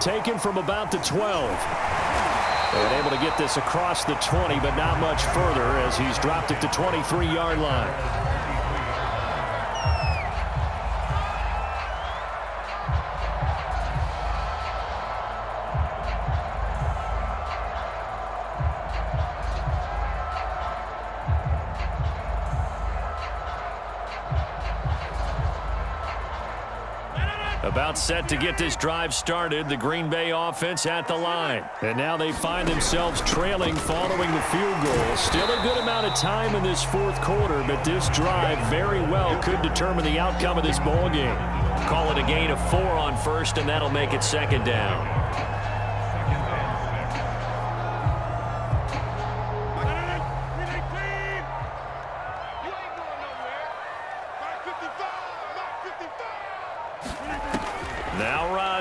Taken from about the 12. And able to get this across the 20, but not much further as he's dropped at the 23-yard line. About set to get this drive started, the Green Bay offense at the line. And now they find themselves trailing following the field goal. Still a good amount of time in this fourth quarter, but this drive very well could determine the outcome of this ball game. Call it a gain of 4 on first, and that'll make it second down.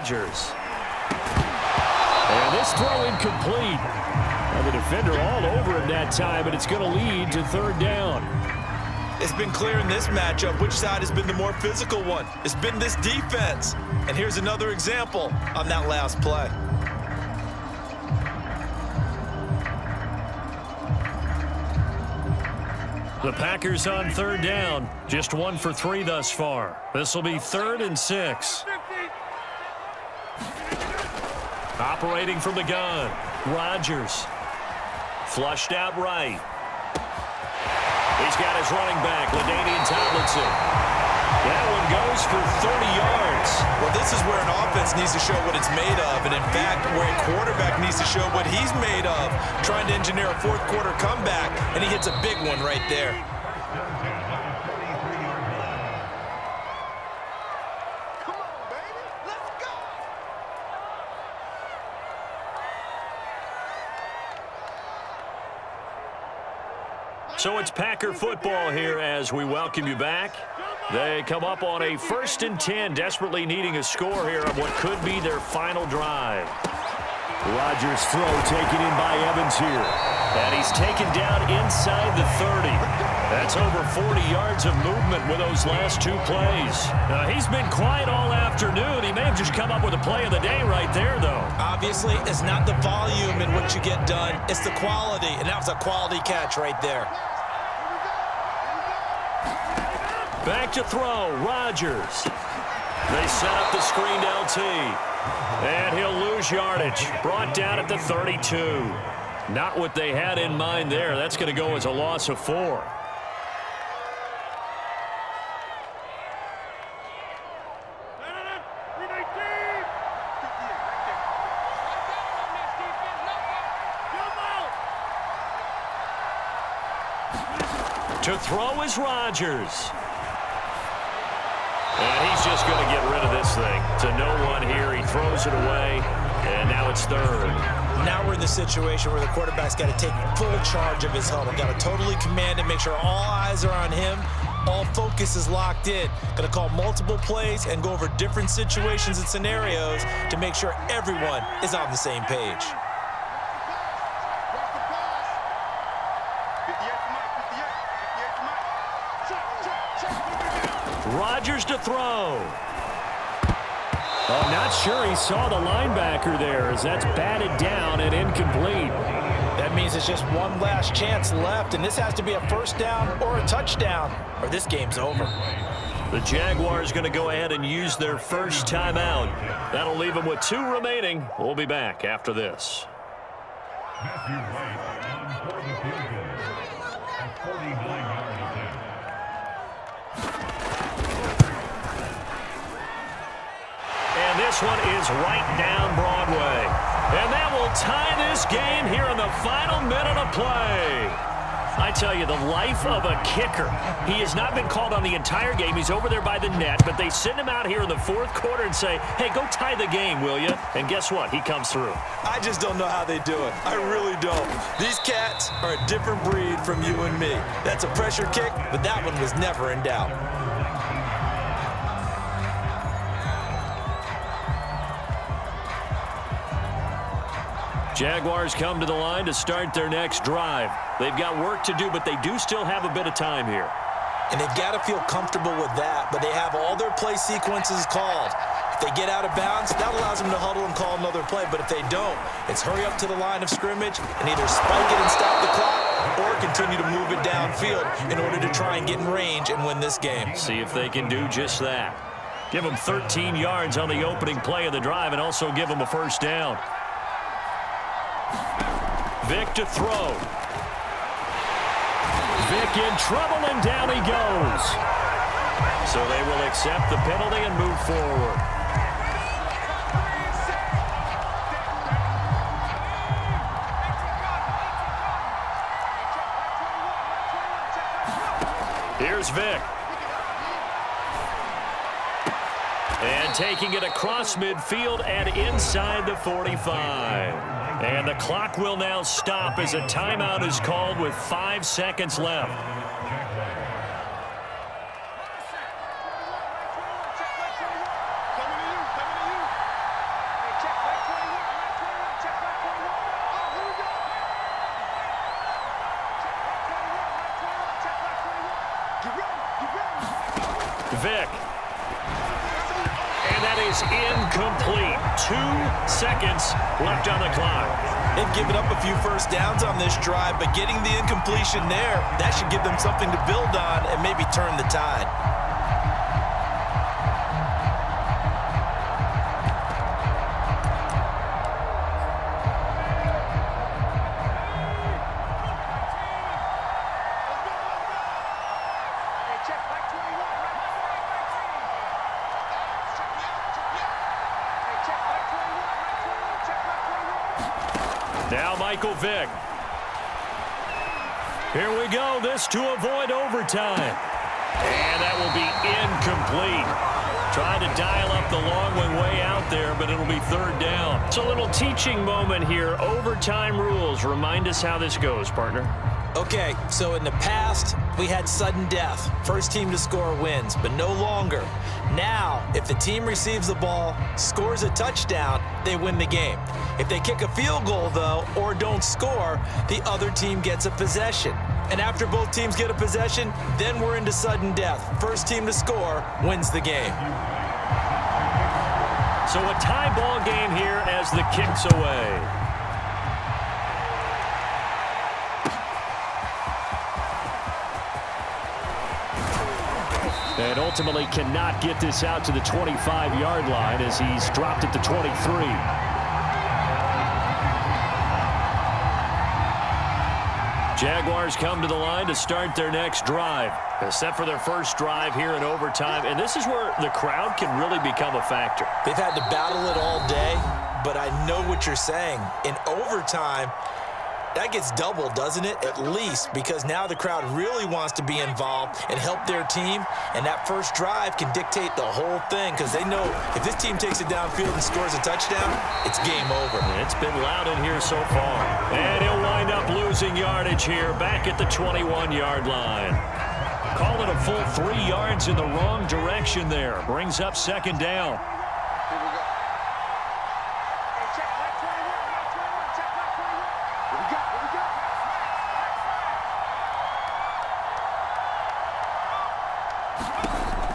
And this throw incomplete. And the defender all over him that time, and it's going to lead to third down. It's been clear in this matchup which side has been the more physical one. It's been this defense. And here's another example on that last play. The Packers on third down. Just 1 for 3 thus far. This will be 3rd and 6. Operating from the gun, Rodgers. Flushed out right. He's got his running back, LaDainian Tomlinson. That one goes for 30 yards. Well, this is where an offense needs to show what it's made of, and in fact, where a quarterback needs to show what he's made of, trying to engineer a fourth quarter comeback, and he hits a big one right there. So it's Packer football here as we welcome you back. They come up on a 1st and 10, desperately needing a score here on what could be their final drive. Rodgers' throw taken in by Evans here. And he's taken down inside the 30. That's over 40 yards of movement with those last 2 plays. He's been quiet all afternoon. He may have just come up with a play of the day right there, though. Obviously, it's not the volume in what you get done. It's the quality, and that was a quality catch right there. Back to throw, Rodgers. They set up the screened LT. And he'll lose yardage. Brought down at the 32. Not what they had in mind there. That's going to go as a loss of 4. To throw is Rodgers. And he's just going to get rid of this thing. To no one here. He throws it away. And now it's 3rd. Now we're in the situation where the quarterback's got to take full charge of his huddle. Got to totally command it, make sure all eyes are on him. All focus is locked in. Going to call multiple plays and go over different situations and scenarios to make sure everyone is on the same page. Rodgers to throw. Oh, not sure he saw the linebacker there as that's batted down and incomplete. That means it's just one last chance left, and this has to be a 1st down or a touchdown, or this game's over. The Jaguars going to go ahead and use their first timeout. That'll leave them with 2 remaining. We'll be back after this. Matthew White on for the field goal at 49-yard line. And this one is right down Broadway. And that will tie this game here in the final minute of play. I tell you, the life of a kicker. He has not been called on the entire game. He's over there by the net, but they send him out here in the 4th quarter and say, hey, go tie the game, will you? And guess what? He comes through. I just don't know how they do it. I really don't. These cats are a different breed from you and me. That's a pressure kick, but that one was never in doubt. Jaguars come to the line to start their next drive. They've got work to do, but they do still have a bit of time here. And they've got to feel comfortable with that, but they have all their play sequences called. If they get out of bounds, that allows them to huddle and call another play. But if they don't, it's hurry up to the line of scrimmage and either spike it and stop the clock or continue to move it downfield in order to try and get in range and win this game. See if they can do just that. Give them 13 yards on the opening play of the drive and also give them a first down. Vick to throw. Vick in trouble, and down he goes. So they will accept the penalty and move forward. Here's Vick. And taking it across midfield and inside the 45. And the clock will now stop as a timeout is called with 5 seconds left. Vick. And that is incomplete. 2 seconds left on the clock. They've given up a few first downs on this drive, but getting the incompletion there, that should give them something to build on and maybe turn the tide. Now Michael Vick. Here we go. This to avoid overtime. And that will be incomplete. Trying to dial up the long one way out there, but it'll be third down. It's a little teaching moment here. Overtime rules. Remind us how this goes, partner. Okay, so in the past, we had sudden death. First team to score wins, but no longer. Now, if the team receives the ball, scores a touchdown, they win the game. If they kick a field goal, though, or don't score, the other team gets a possession. And after both teams get a possession, then we're into sudden death. First team to score wins the game. So a tie ball game here as the kick's away. And ultimately cannot get this out to the 25-yard line as he's dropped it to 23. Jaguars come to the line to start their next drive. Set for their first drive here in overtime. And this is where the crowd can really become a factor. They've had to battle it all day, but I know what you're saying. In overtime, that gets doubled, doesn't it? At least, because now the crowd really wants to be involved and help their team, and that first drive can dictate the whole thing because they know if this team takes it downfield and scores a touchdown, it's game over. It's been loud in here so far. And he'll wind up losing yardage here back at the 21-yard line. Call it a full 3 yards in the wrong direction there. Brings up second down.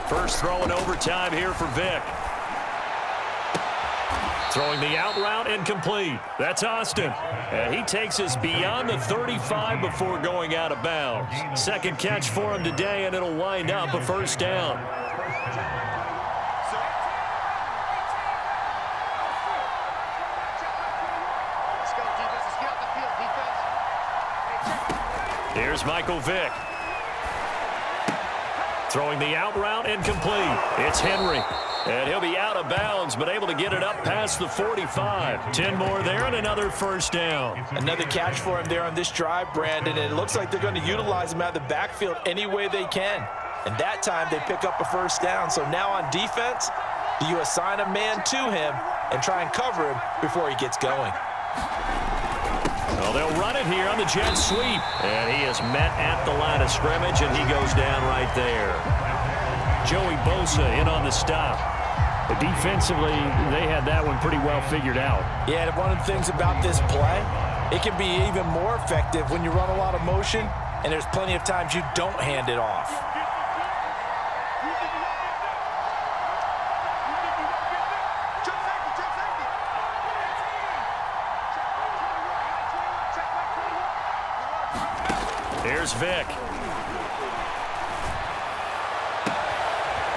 First throw in overtime here for Vick. Throwing the out route incomplete. That's Austin. And he takes us beyond the 35 before going out of bounds. Second catch for him today, and it'll wind up a first down. Here's Michael Vick. Throwing the out route incomplete. It's Henry. And he'll be out of bounds, but able to get it up past the 45. 10 more there and another first down. Another catch for him there on this drive, Brandon, and it looks like they're going to utilize him out of the backfield any way they can. And that time they pick up a first down. So now on defense, do you assign a man to him and try and cover him before he gets going? Well, they'll run it here on the jet sweep. And he is met at the line of scrimmage, and he goes down right there. Joey Bosa in on the stop. But defensively, they had that one pretty well figured out. Yeah, and one of the things about this play, it can be even more effective when you run a lot of motion, and there's plenty of times you don't hand it off. Here's Vick.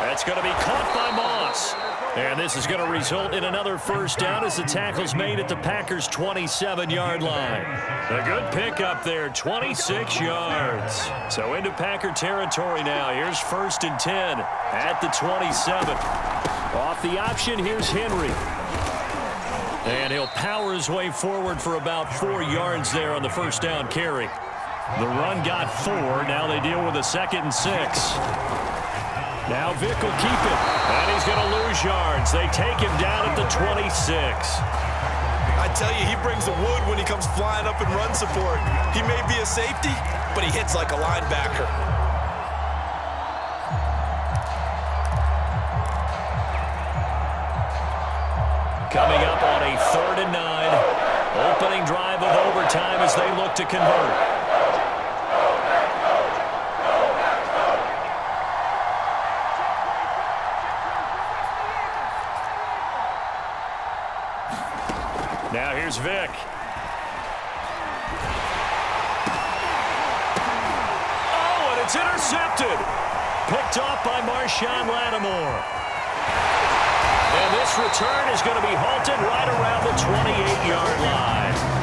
That's going to be caught by Moss. And this is going to result in another first down as the tackle's made at the Packers' 27-yard line. A good pickup there, 26 yards. So into Packer territory now. Here's 1st and 10 at the 27. Off the option, here's Henry. And he'll power his way forward for about 4 yards there on the first down carry. The run got 4. Now they deal with a 2nd and 6. Now Vick will keep it, and he's going to lose yards. They take him down at the 26. I tell you, he brings the wood when he comes flying up in run support. He may be a safety, but he hits like a linebacker. Coming up on a 3rd and 9. Opening drive of overtime as they look to convert. Now here's Vick. Oh, and it's intercepted. Picked off by Marshawn Lattimore. And this return is going to be halted right around the 28-yard line.